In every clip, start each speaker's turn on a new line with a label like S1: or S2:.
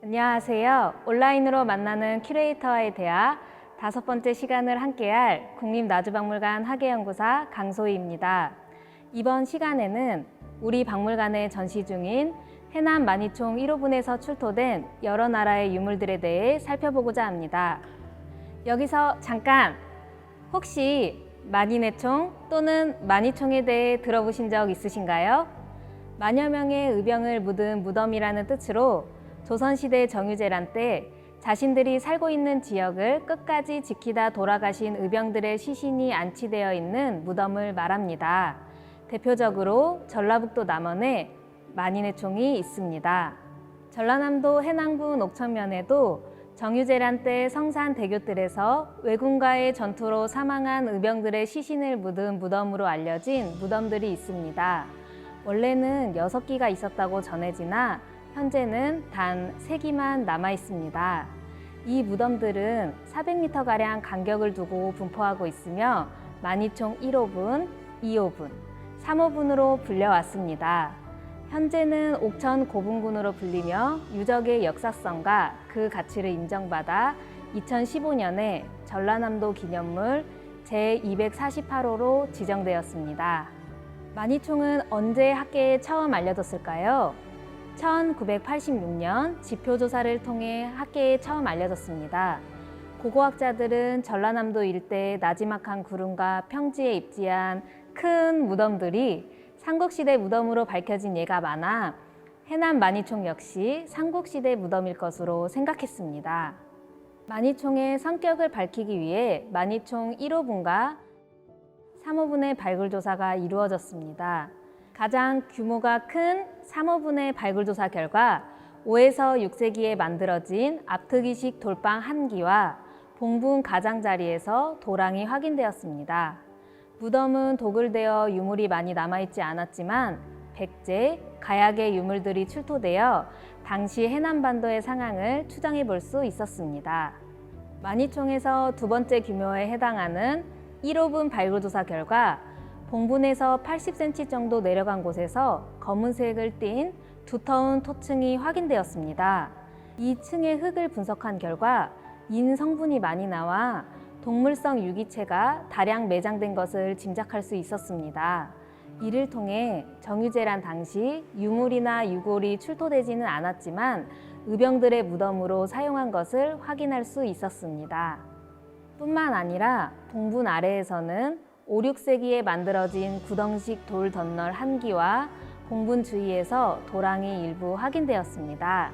S1: 안녕하세요. 온라인으로 만나는 큐레이터와의 대화 5번째 시간을 함께할 국립나주박물관 학예연구사 강소희입니다. 이번 시간에는 우리 박물관에 전시 중인 해남 만이총 1호분에서 출토된 여러 나라의 유물들에 대해 살펴보고자 합니다. 여기서 잠깐! 혹시 만인의총 또는 만이총에 대해 들어보신 적 있으신가요? 만여 명의 의병을 묻은 무덤이라는 뜻으로 조선시대 정유재란 때 자신들이 살고 있는 지역을 끝까지 지키다 돌아가신 의병들의 시신이 안치되어 있는 무덤을 말합니다. 대표적으로 전라북도 남원에 만인의총이 있습니다. 전라남도 해남부 녹천면에도 정유재란 때 성산대교뜰에서 왜군과의 전투로 사망한 의병들의 시신을 묻은 무덤으로 알려진 무덤들이 있습니다. 원래는 6기가 있었다고 전해지나 현재는 단 3기만 남아 있습니다. 이 무덤들은 400m가량 간격을 두고 분포하고 있으며 만이총 1호분, 2호분, 3호분으로 불려왔습니다. 현재는 옥천 고분군으로 불리며 유적의 역사성과 그 가치를 인정받아 2015년에 전라남도 기념물 제248호로 지정되었습니다. 만이총은 언제 학계에 처음 알려졌을까요? 1986년 지표조사를 통해 학계에 처음 알려졌습니다. 고고학자들은 전라남도 일대의 나지막한 구름과 평지에 입지한 큰 무덤들이 삼국시대 무덤으로 밝혀진 예가 많아 해남 만이총 역시 삼국시대 무덤일 것으로 생각했습니다. 만이총의 성격을 밝히기 위해 만이총 1호분과 3호분의 발굴조사가 이루어졌습니다. 가장 규모가 큰 3호분의 발굴조사 결과 5에서 6세기에 만들어진 앞트기식 돌방 1기와 봉분 가장자리에서 도랑이 확인되었습니다. 무덤은 도굴되어 유물이 많이 남아있지 않았지만 백제, 가약의 유물들이 출토되어 당시 해남반도의 상황을 추정해 볼 수 있었습니다. 만이총에서 2번째 규모에 해당하는 1호분 발굴조사 결과 봉분에서 80cm 정도 내려간 곳에서 검은색을 띤 두터운 토층이 확인되었습니다. 이 층의 흙을 분석한 결과 인 성분이 많이 나와 동물성 유기체가 다량 매장된 것을 짐작할 수 있었습니다. 이를 통해 정유재란 당시 유물이나 유골이 출토되지는 않았지만 의병들의 무덤으로 사용한 것을 확인할 수 있었습니다. 뿐만 아니라 봉분 아래에서는 5, 6세기에 만들어진 구덩식 돌 덧널 1기와 봉분 주위에서 도랑이 일부 확인되었습니다.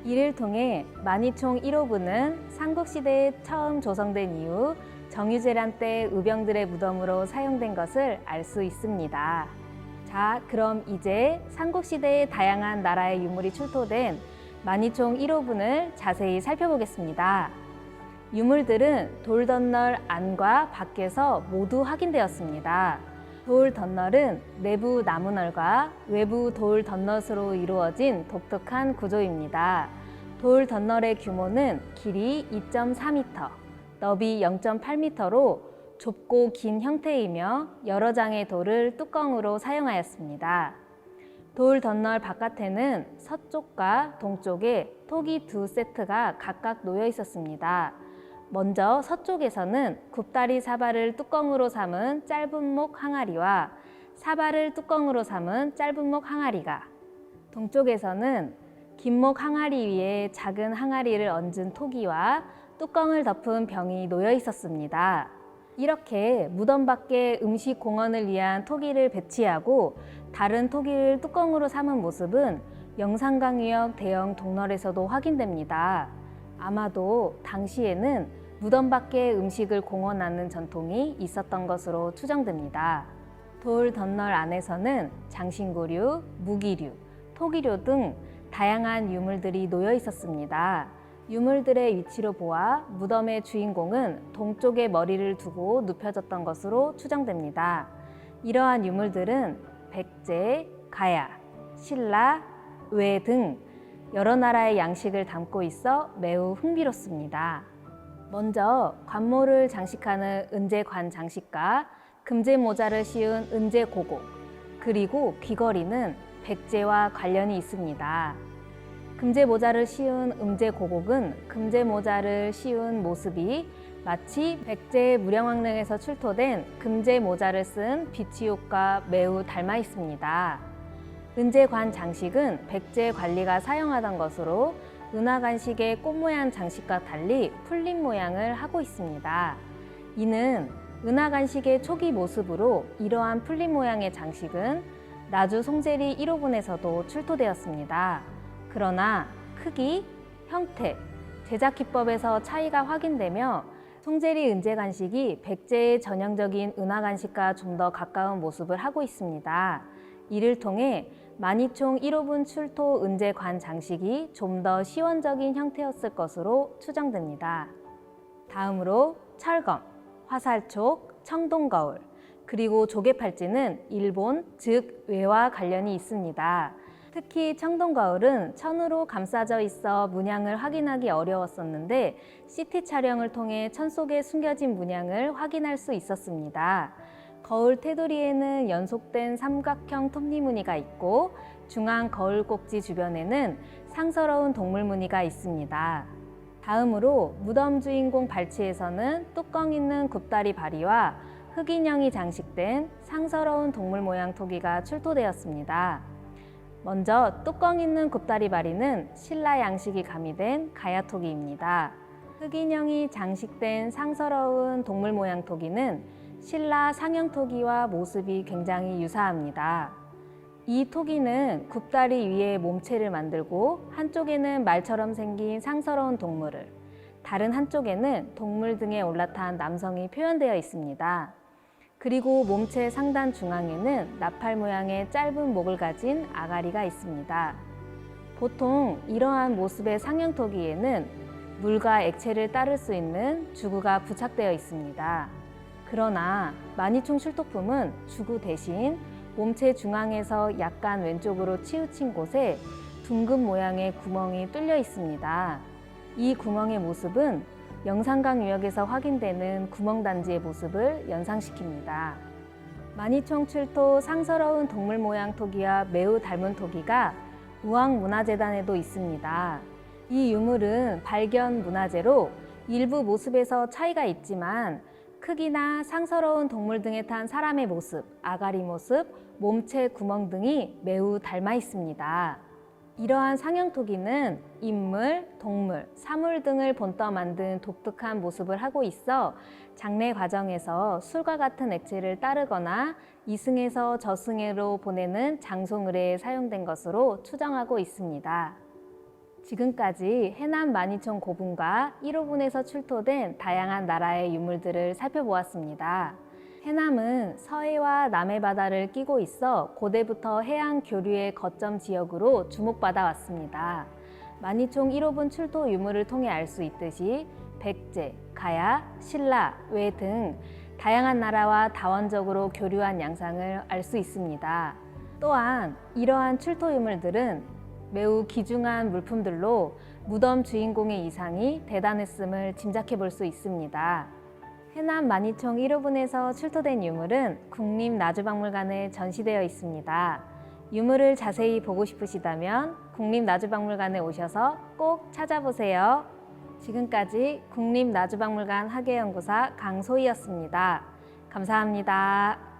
S1: 이를 통해 만이총 1호분은 삼국시대에 처음 조성된 이후 정유재란 때 의병들의 무덤으로 사용된 것을 알 수 있습니다. 자, 그럼 이제 삼국시대의 다양한 나라의 유물이 출토된 만이총 1호분을 자세히 살펴보겠습니다. 유물들은 돌 덧널 안과 밖에서 모두 확인되었습니다. 돌 덧널은 내부 나무널과 외부 돌 덧넛으로 이루어진 독특한 구조입니다. 돌 덧널의 규모는 길이 2.4m, 너비 0.8m로 좁고 긴 형태이며 여러 장의 돌을 뚜껑으로 사용하였습니다. 돌 덧널 바깥에는 서쪽과 동쪽에 톡이 2세트가 각각 놓여 있었습니다. 먼저 서쪽에서는 굽다리 사발을 뚜껑으로 삼은 짧은 목 항아리와 사발을 뚜껑으로 삼은 짧은 목 항아리가, 동쪽에서는 긴 목 항아리 위에 작은 항아리를 얹은 토기와 뚜껑을 덮은 병이 놓여 있었습니다. 이렇게 무덤 밖에 음식 공헌을 위한 토기를 배치하고 다른 토기를 뚜껑으로 삼은 모습은 영산강유역 대형 동널에서도 확인됩니다. 아마도 당시에는 무덤 밖에 음식을 공헌하는 전통이 있었던 것으로 추정됩니다. 돌 덧널 안에서는 장신구류, 무기류, 토기류 등 다양한 유물들이 놓여 있었습니다. 유물들의 위치로 보아 무덤의 주인공은 동쪽에 머리를 두고 눕혀졌던 것으로 추정됩니다. 이러한 유물들은 백제, 가야, 신라, 외 등 여러 나라의 양식을 담고 있어 매우 흥미롭습니다. 먼저 관모를 장식하는 은제관 장식과 금제 모자를 씌운 은제 고곡, 그리고 귀걸이는 백제와 관련이 있습니다. 금제 모자를 씌운 음제 고곡은 금제 모자를 씌운 모습이 마치 백제 무령왕릉에서 출토된 금제 모자를 쓴 비치옥과 매우 닮아 있습니다. 은제관 장식은 백제 관리가 사용하던 것으로 은하관식의 꽃 모양 장식과 달리 풀린 모양을 하고 있습니다. 이는 은하관식의 초기 모습으로 이러한 풀린 모양의 장식은 나주 송제리 1호분에서도 출토되었습니다. 그러나 크기, 형태, 제작 기법에서 차이가 확인되며 송제리 은제관식이 백제의 전형적인 은하관식과 좀 더 가까운 모습을 하고 있습니다. 이를 통해 만이총 1호분 출토 은제관 장식이 좀 더 시원적인 형태였을 것으로 추정됩니다. 다음으로 철검, 화살촉, 청동거울, 그리고 조개팔찌는 일본, 즉 외와 관련이 있습니다. 특히 청동거울은 천으로 감싸져 있어 문양을 확인하기 어려웠었는데 CT 촬영을 통해 천 속에 숨겨진 문양을 확인할 수 있었습니다. 거울 테두리에는 연속된 삼각형 톱니무늬가 있고 중앙 거울 꼭지 주변에는 상서로운 동물 무늬가 있습니다. 다음으로 무덤 주인공 발치에서는 뚜껑 있는 굽다리 바리와 흑인형이 장식된 상서로운 동물 모양 토기가 출토되었습니다. 먼저 뚜껑 있는 굽다리 바리는 신라 양식이 가미된 가야토기입니다. 흑인형이 장식된 상서로운 동물 모양 토기는 신라 상형토기와 모습이 굉장히 유사합니다. 이 토기는 굽다리 위에 몸체를 만들고 한쪽에는 말처럼 생긴 상서로운 동물을, 다른 한쪽에는 동물 등에 올라탄 남성이 표현되어 있습니다. 그리고 몸체 상단 중앙에는 나팔 모양의 짧은 목을 가진 아가리가 있습니다. 보통 이러한 모습의 상형토기에는 물과 액체를 따를 수 있는 주구가 부착되어 있습니다. 그러나 만이총 출토품은 주구 대신 몸체 중앙에서 약간 왼쪽으로 치우친 곳에 둥근 모양의 구멍이 뚫려 있습니다. 이 구멍의 모습은 영산강 유역에서 확인되는 구멍단지의 모습을 연상시킵니다. 만이총 출토 상서로운 동물 모양 토기와 매우 닮은 토기가 우왕문화재단에도 있습니다. 이 유물은 발견 문화재로 일부 모습에서 차이가 있지만 크기나 상서로운 동물 등에 탄 사람의 모습, 아가리 모습, 몸체 구멍 등이 매우 닮아 있습니다. 이러한 상형토기는 인물, 동물, 사물 등을 본떠 만든 독특한 모습을 하고 있어 장례 과정에서 술과 같은 액체를 따르거나 이승에서 저승으로 보내는 장송의례에 사용된 것으로 추정하고 있습니다. 지금까지 해남 만이총 고분과 1호분에서 출토된 다양한 나라의 유물들을 살펴보았습니다. 해남은 서해와 남해 바다를 끼고 있어 고대부터 해양 교류의 거점 지역으로 주목받아 왔습니다. 만이총 1호분 출토 유물을 통해 알 수 있듯이 백제, 가야, 신라, 외 등 다양한 나라와 다원적으로 교류한 양상을 알 수 있습니다. 또한 이러한 출토 유물들은 매우 귀중한 물품들로 무덤 주인공의 이상이 대단했음을 짐작해 볼 수 있습니다. 해남 만이총 1호분에서 출토된 유물은 국립나주박물관에 전시되어 있습니다. 유물을 자세히 보고 싶으시다면 국립나주박물관에 오셔서 꼭 찾아보세요. 지금까지 국립나주박물관 학예연구사 강소희였습니다. 감사합니다.